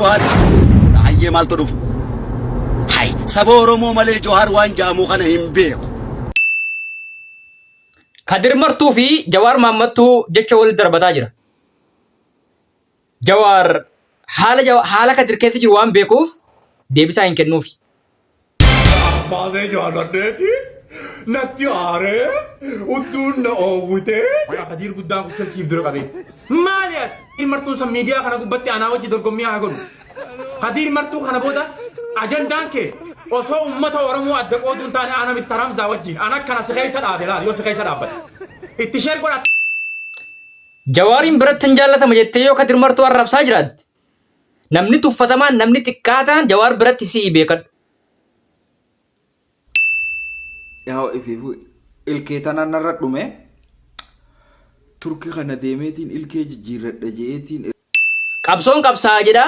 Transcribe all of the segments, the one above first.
جوهر هاي مال تروف هاي سبو رومو مالي جوهر وان جامو خنا يمبيخ كدر مرتو في جوار محمدتو جتشا ولد دربتا جرا جوار حالة كدر كيف تجي وان بيكوف ديبسا إنك نوفي بعضي جوانا ديتي نتياري ودون نقوتي يا قدير قدام كسر كيف درك عليه ماليات المرتو سميديا خنا قبتي أنا وجي دركم يا هقول قدير مرتو خنا بودا أجن دانك وصو أمته ورمو أدق ودون تاني أنا مسترام زاوجي أنا كنا سخيسة أبدا يو سخيسة أبدا اتشير قرأ جوارين برات تنجالة مجتيو كدر مرتو الرب ساجرات نمني تفتمان نمني تكاتان جوار برات تسي بيكت Yaa'u ifiifu ilkee tanaan narra dhume turkii kana deemeetiin ilkee jijjiirradha je'eetiin qabsoon qabsaa jedha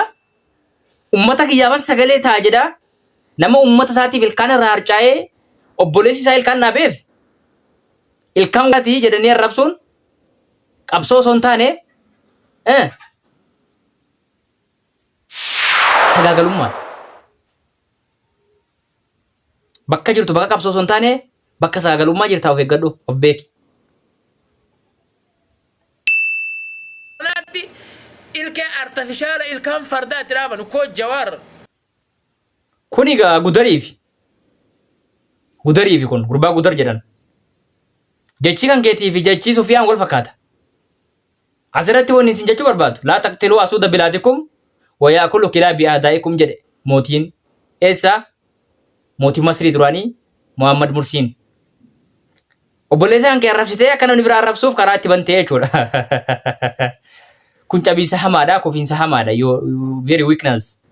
ummata kiyyaafan sagalee ta'a jedha nama ummata isaatiif ilkaan irraa harcaa'ee obboleessi isaa ilkaan naabeef ilkaan gatii jedhanii arrabsuun qabsoo osoo hin taane sagaagalummaa bakka jirtu bakka qabsoo osoo hin taane bakka sagaagalummaa jirtaa of eeggadhu of beeki. ilkee artifishaala ilkaan fardaa itti dhaaban koo jawaar. Kun egaa gudariifi kun gurbaa gudar jedhan. Jechi kan keetii fi jechi Sufiyaan wal fakkaata. Asirratti wanni isin jechuu barbaadu laa taqtiluu asuuda bilaatikum wayaakulu kilaabii aadaa'ikum jedhe mootiin eessaa mootii Masrii duraanii Muhammad Mursiin. Obboleessaan kee arrabsitee akka namni biraa arrabsuuf karaa itti bantee jechuudha. Kun cabiinsa hamaadha, kofiinsa hamaadha, very weakness.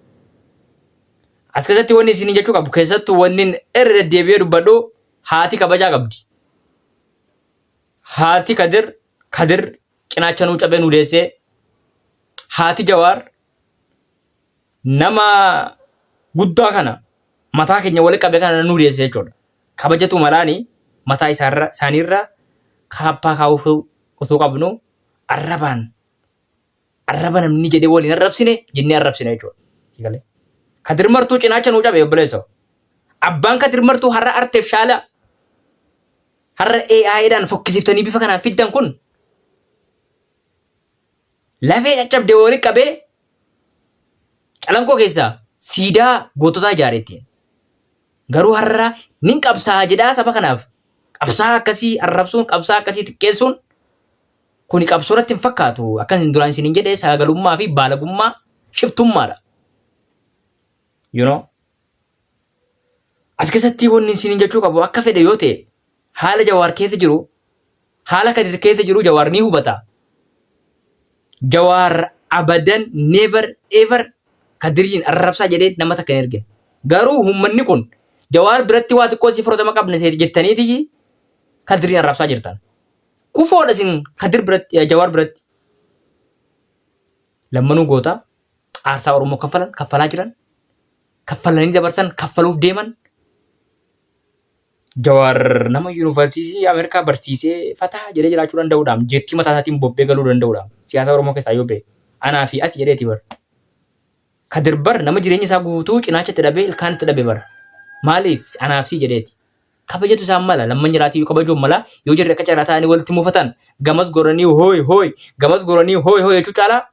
As keessatti wanni isin jechuu qabu keessattuu wanni irra deddeebi'ee dubbadhu haati kabajaa qabdi. Haati Kadir cinaacha nuu cabee nuu deessee haati Jawaar nama guddaa kana mataa keenya wali qabee kana nuu deessee jechuudha. Kabajatu malaani mataa isaaniirra kaappaa kaa'uuf osoo qabnu arraba namni jedhee waliin arrabsine jennee arrabsine jechuudha. Kadir martuu cinaacha nuu cabee obboleessa. Abbaan Kadir martuu har'a arteef shaala har'a AI'dhaan fokkisiftanii bifa kanaan fiddan kun lafee caccabdee wali qabee calanqoo keessaa siidaa goototaa ijaareetiin. Garuu har'a nin qabsaa jedhaa saba kanaaf. Qabsaa akkasii arrabsuun qabsaa akkasii xiqqeessuun kuni qabsoo irratti hin fakkaatu. Akkan duraan isin jedhee sagagalummaa fi baalagummaa shiftummaadha. You know? As keessatti wanni isin jechuu qabu akka fedhe yoo ta'e haala Jawaar keessa jiru haala Kadir keessa jiru Jawaar ni hubata. Jawaar abadan never ever Kadiriin arrabsaa jedhee nama takka hin ergine. Garuu uummanni kun Jawaar biratti waa xiqqoo si fudhatama qabna jettaniiti Kadiriin arrabsaa jirtan. Kufoodha isin Kadir biratti Jawaar biratti. Lammanuu goota aarsaa Oromoo kaffalaa jiran kaffalanii dabarsan kaffaluuf deeman. Jawaar nama yuunivarsiitii Ameerikaa barsiisee fataa jedhee jiraachuu danda'uudhaan jeettii mataa isaatiin bobbee galuu danda'uudhaan siyaasa Oromoo keessaa yoo ba'e anaa fi ati jedheeti bar. Kadir bar nama jireenya isaa guutuu cinaacha itti dhabee ilkaan itti dhabe bar. Maaliif anaaf si jedheeti. Kabajatu isaan mala lamman jiraatii kabajuun mala yoo jirre akka carraa ta'anii walitti muufatan gamas goranii hooy gamas goranii hooy jechuu caalaa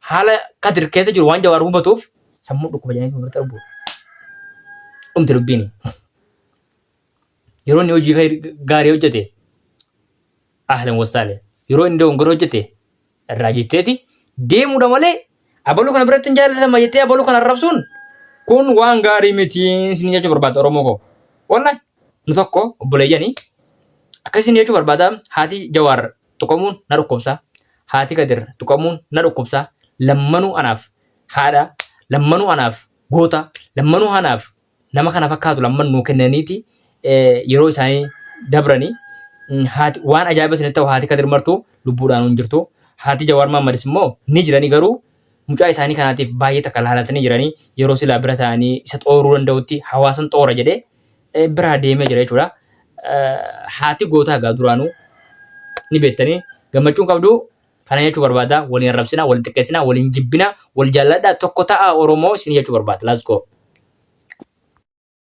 haala Kadir keessa jiru waan Jawaar hubatuuf sammuu dhukkuba jedhanii walitti argu. Dhumti dubbiini. Yeroo inni hojii gaarii hojjete ahlan wasaalee yeroo inni dogongora hojjete irraa jetteeti deemuudha malee abaluu kana biratti hin jaallatama jettee abaluu kana arrabsuun kun waan gaarii miti isin jechuu barbaada Oromoo koo. Wallahi nu tokko obboleeyyanii akkasiin jechuu barbaada haati Jawaar tuqamuun na dhukkubsa haati Kadir tuqamuun na dhukkubsa lammanuu anaaf haadha lammanuu anaaf goota lammanuu anaaf nama kana fakkaatu lamman nuu kennaniiti. Yeroo isaanii dabranii waan ajaa'iba isinitti ta'u haati Kadir martuu lubbuudhaan hin jirtu. Haati Jawaar Maammadis immoo ni jiranii garuu mucaa isaanii kanaatiif baay'ee takka laalatanii jiranii yeroo silaa bira ta'anii isa xooruu danda'utti hawaasan xoora jedhee biraa deemee jira jechuudha. Haati gootaa egaa duraanuu ni beektanii gammachuun qabdu Kana jechuu barbaada. Waliin rabsina, waliin xiqqeessina, waliin jibbina, wal jaalladhaa tokko ta'a Oromoo isin jechuu barbaada. Let's go.